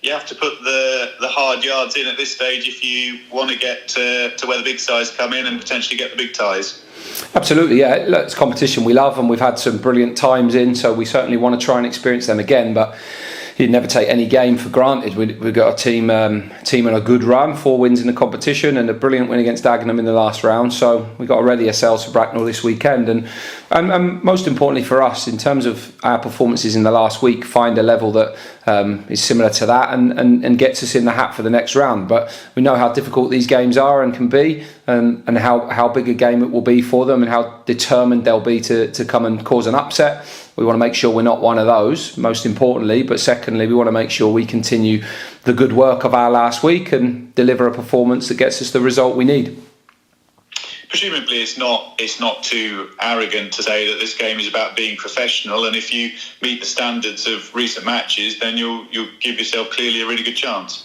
you have to put the hard yards in at this stage if you want to get to where the big sides come in and potentially get the big ties. Absolutely, yeah. It's competition we love, and we've had some brilliant times in, so we certainly want to try and experience them again. But you'd never take any game for granted. We've got a team on a good run, 4 wins in the competition, and a brilliant win against Dagenham in the last round. So we've got to ready ourselves for Bracknell this weekend, and most importantly for us, in terms of our performances in the last week, find a level that is similar to that and gets us in the hat for the next round. But we know how difficult these games are and can be, and how big a game it will be for them, and how determined they'll be to come and cause an upset. We want to make sure we're not one of those, most importantly. But secondly, we want to make sure we continue the good work of our last week and deliver a performance that gets us the result we need. Presumably it's not too arrogant to say that this game is about being professional, and if you meet the standards of recent matches, then you'll give yourself clearly a really good chance.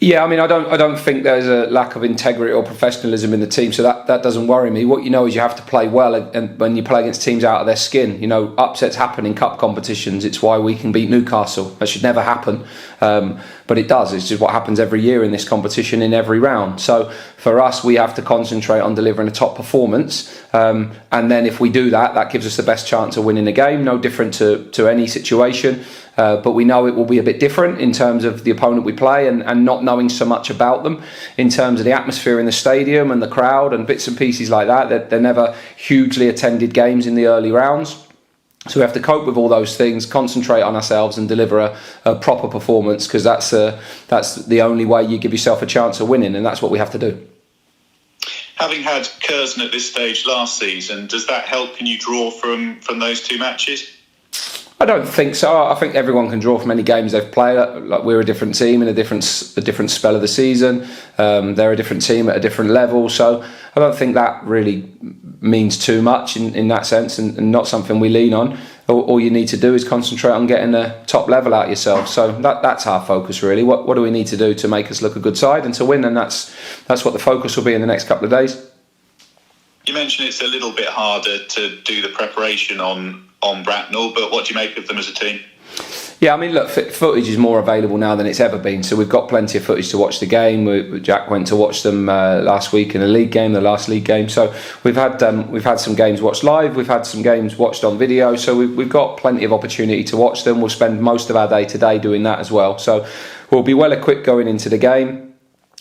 Yeah, I mean, I don't think there's a lack of integrity or professionalism in the team, so that doesn't worry me. What you know is you have to play well, and when you play against teams out of their skin, you know, upsets happen in cup competitions. It's why we can beat Newcastle. That should never happen, but it does. It's just what happens every year in this competition, in every round. So for us, we have to concentrate on delivering a top performance, and then if we do that, that gives us the best chance of winning a game. No different to any situation. But we know it will be a bit different in terms of the opponent we play, and not knowing so much about them in terms of the atmosphere in the stadium and the crowd and bits and pieces like that. They're never hugely attended games in the early rounds. So we have to cope with all those things, concentrate on ourselves and deliver a proper performance, because that's the only way you give yourself a chance of winning, and that's what we have to do. Having had Curzon at this stage last season, does that help? Can you draw from those 2 matches? I don't think so. I think everyone can draw from any games they've played. Like, we're a different team in a different spell of the season. They're a different team at a different level. So I don't think that really means too much in that sense, and not something we lean on. All you need to do is concentrate on getting the top level out of yourself. So that's our focus really. What do we need to do to make us look a good side and to win? And that's what the focus will be in the next couple of days. You mentioned it's a little bit harder to do the preparation on Bracknell, but what do you make of them as a team? Yeah, I mean, look, footage is more available now than it's ever been, so we've got plenty of footage to watch the game. Jack went to watch them last week in the last league game. So we've had some games watched live, we've had some games watched on video, so we've got plenty of opportunity to watch them. We'll spend most of our day today doing that as well. So we'll be well equipped going into the game.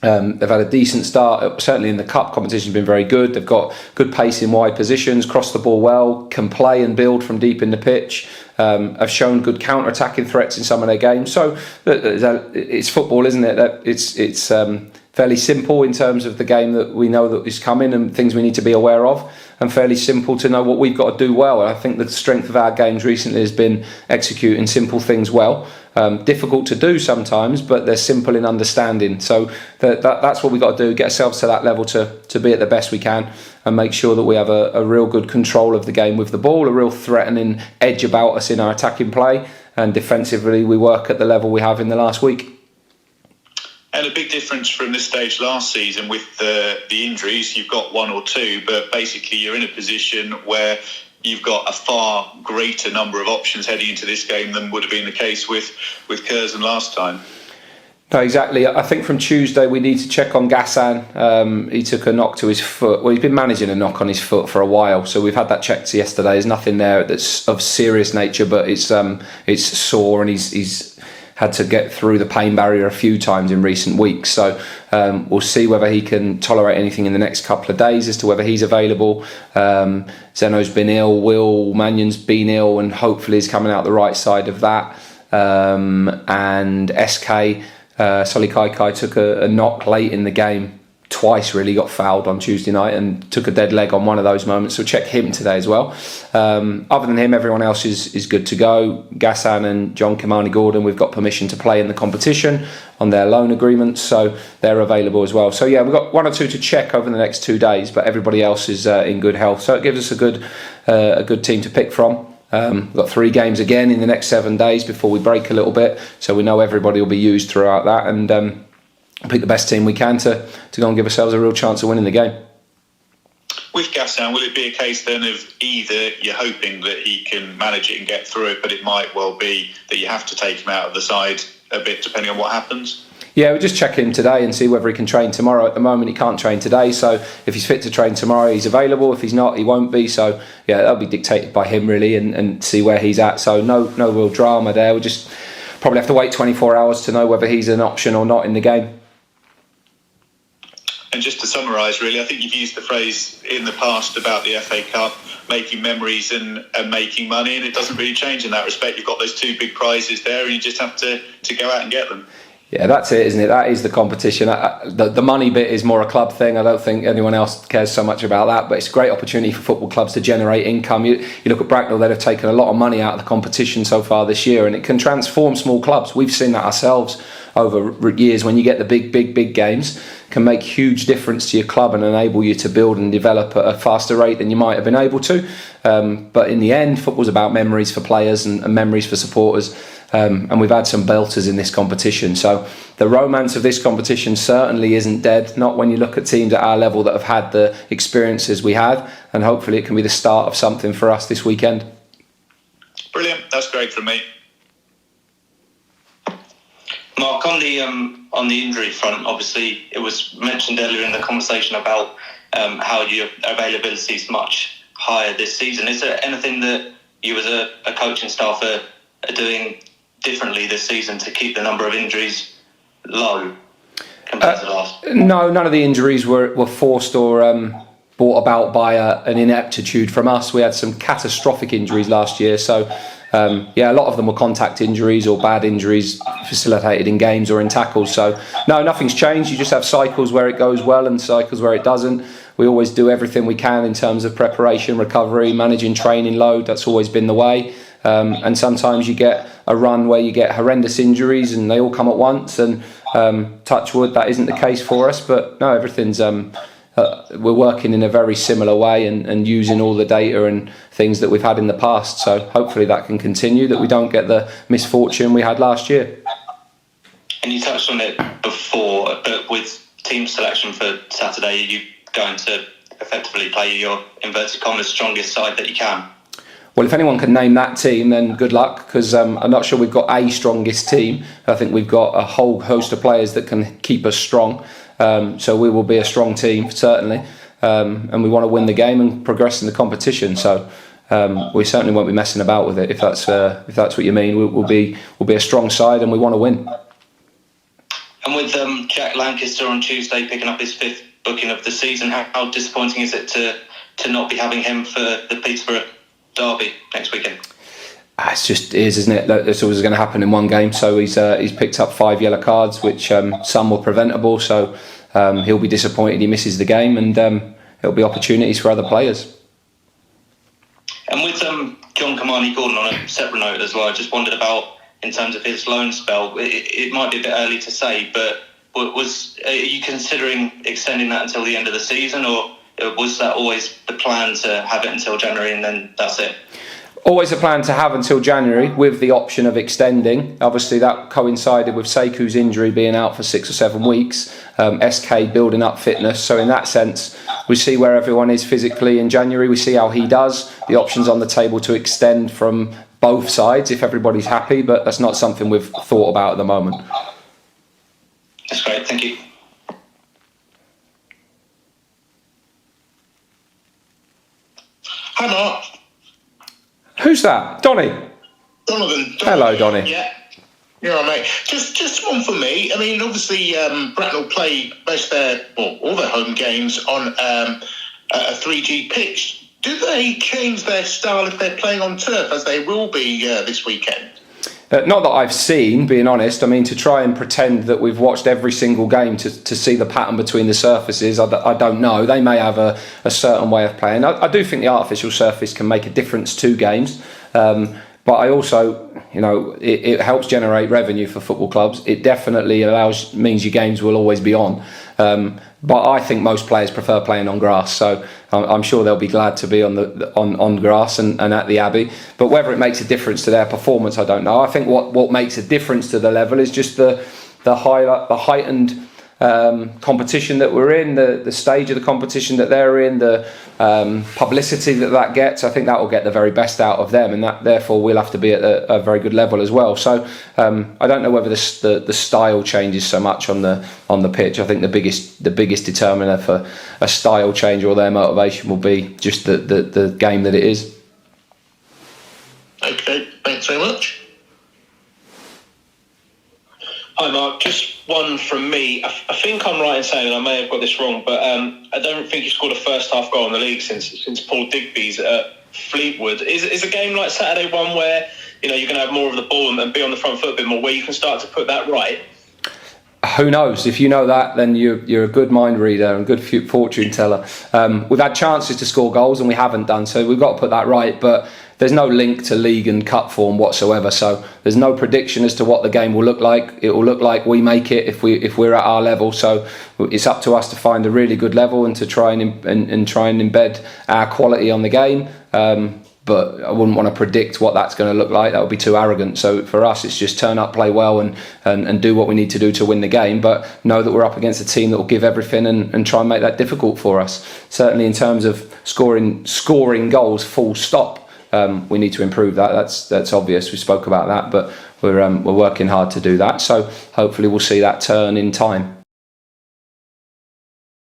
They've had a decent start, certainly in the cup competition, been very good. They've got good pace in wide positions, cross the ball well, can play and build from deep in the pitch, have shown good counter-attacking threats in some of their games. So it's football, isn't it? It's fairly simple in terms of the game that we know that is coming and things we need to be aware of, and fairly simple to know what we've got to do well. And I think the strength of our games recently has been executing simple things well. Difficult to do sometimes, but they're simple in understanding. So that's what we've got to do, get ourselves to that level to be at the best we can, and make sure that we have a real good control of the game with the ball, a real threatening edge about us in our attacking play, and defensively we work at the level we have in the last week. And a big difference from this stage last season with the injuries. You've got 1 or 2, but basically you're in a position where you've got a far greater number of options heading into this game than would have been the case with Curzon last time. No, exactly. I think from Tuesday we need to check on Gassan. He took a knock to his foot. Well, he's been managing a knock on his foot for a while, so we've had that checked yesterday. There's nothing there that's of serious nature, but it's sore, and he's had to get through the pain barrier a few times in recent weeks. So we'll see whether he can tolerate anything in the next couple of days as to whether he's available. Zeno's been ill, Will Mannion's been ill, and hopefully is coming out the right side of that. And SK, Solly Kai took a knock late in the game. Twice really got fouled on Tuesday night and took a dead leg on one of those moments, so check him today as well. Other than him, everyone else is good to go. Gassan and John Kimani Gordon, we've got permission to play in the competition on their loan agreements, so they're available as well. So yeah, we've got 1 or 2 to check over the next 2 days, but everybody else is in good health, so it gives us a good team to pick from. We've got 3 games again in the next 7 days before we break a little bit, so we know everybody will be used throughout that, and pick the best team we can to go and give ourselves a real chance of winning the game. With Gassan, will it be a case then of either you're hoping that he can manage it and get through it, but it might well be that you have to take him out of the side a bit depending on what happens. Yeah, we'll just check him today and see whether he can train tomorrow. At the moment, he can't train today, so if he's fit to train tomorrow, he's available. If he's not, he won't be. So yeah, that'll be dictated by him really, and see where he's at. So no real drama there. We'll just probably have to wait 24 hours to know whether he's an option or not in the game. And just to summarise, really, I think you've used the phrase in the past about the FA Cup, making memories and making money, and it doesn't really change in that respect. You've got those two big prizes there, and you just have to go out and get them. Yeah, that's it, isn't it? That is the competition. The money bit is more a club thing. I don't think anyone else cares so much about that, but it's a great opportunity for football clubs to generate income. You look at Bracknell, they've taken a lot of money out of the competition so far this year, and it can transform small clubs. We've seen that ourselves over years. When you get the big games, can make huge difference to your club and enable you to build and develop at a faster rate than you might have been able to. But in the end, football's about memories for players and memories for supporters. And we've had some belters in this competition. So the romance of this competition certainly isn't dead, not when you look at teams at our level that have had the experiences we had, and hopefully it can be the start of something for us this weekend. Brilliant, that's great from me. Mark, on the injury front, obviously it was mentioned earlier in the conversation about how your availability is much higher this season. Is there anything that you as a coaching staff are doing differently this season to keep the number of injuries low compared to last? No, none of the injuries were forced or brought about by an ineptitude from us. We had some catastrophic injuries last year, so a lot of them were contact injuries or bad injuries facilitated in games or in tackles. So no, nothing's changed. You just have cycles where it goes well and cycles where it doesn't. We always do everything we can in terms of preparation, recovery, managing training load. That's always been the way. And sometimes you get a run where you get horrendous injuries and they all come at once, and touch wood, that isn't the case for us. But no, everything's we're working in a very similar way and using all the data and things that we've had in the past. So hopefully that can continue, that we don't get the misfortune we had last year. And you touched on it before, but with team selection for Saturday, are you going to effectively play your inverted commas strongest side that you can? Well, if anyone can name that team, then good luck, because I'm not sure we've got a strongest team. I think we've got a whole host of players that can keep us strong. So we will be a strong team, certainly. And we want to win the game and progress in the competition. So we certainly won't be messing about with it, if that's what you mean. We'll be a strong side and we want to win. And with Jack Lancaster on Tuesday picking up his fifth booking of the season, how disappointing is it to not be having him for the Peterborough derby next weekend? It just is, isn't it? That's always going to happen in one game. So he's picked up 5 yellow cards, which some were preventable. So he'll be disappointed he misses the game, and there'll be opportunities for other players. And with John Kamani-Gordon on a separate note as well, I just wondered about, in terms of his loan spell, it might be a bit early to say, but are you considering extending that until the end of the season, or was that always the plan to have it until January and then that's it? Always a plan to have until January, with the option of extending. Obviously that coincided with Seku's injury being out for 6 or 7 weeks, SK building up fitness. So in that sense, we see where everyone is physically in January. We see how he does. The option's on the table to extend from both sides if everybody's happy, but that's not something we've thought about at the moment. That's great, thank you. Hi Mark. Who's that? Donny? Donovan. Hello, Donny. Yeah. You're all right, mate. Just one for me. I mean, obviously, Bracknell play all their home games on a 3G pitch. Do they change their style if they're playing on turf, as they will be this weekend? Not that I've seen, being honest. I mean, to try and pretend that we've watched every single game to see the pattern between the surfaces, I don't know. They may have a certain way of playing. I do think the artificial surface can make a difference to games. But I also, it helps generate revenue for football clubs. It definitely means your games will always be on. But I think most players prefer playing on grass, so I'm sure they'll be glad to be on grass and at the Abbey. But whether it makes a difference to their performance, I don't know. I think what makes a difference to the level is just the heightened competition that we're in, the stage of the competition that they're in, the publicity that gets. I think that will get the very best out of them, and that therefore we'll have to be at a very good level as well. So I don't know whether the style changes so much on the pitch. I think the biggest determiner for a style change or their motivation will be just the game that it is. Okay, thanks very much. Hi Mark, just one from me. I think I'm right in saying, and I may have got this wrong, but I don't think you scored a first half goal in the league since Paul Digby's at Fleetwood. Is a game like Saturday one where you're going to have more of the ball and be on the front foot a bit more, where you can start to put that right? Who knows? If you know that, then you're a good mind reader and good fortune teller. We've had chances to score goals and we haven't done, so we've got to put that right. But there's no link to league and cup form whatsoever, so there's no prediction as to what the game will look like. It will look like we make it if we're at our level. So it's up to us to find a really good level and to try and embed our quality on the game. But I wouldn't want to predict what that's going to look like. That would be too arrogant. So for us, it's just turn up, play well, and do what we need to do to win the game. But know that we're up against a team that will give everything and try and make that difficult for us. Certainly in terms of scoring goals, full stop. We need to improve that. That's obvious. We spoke about that, but we're working hard to do that. So hopefully we'll see that turn in time.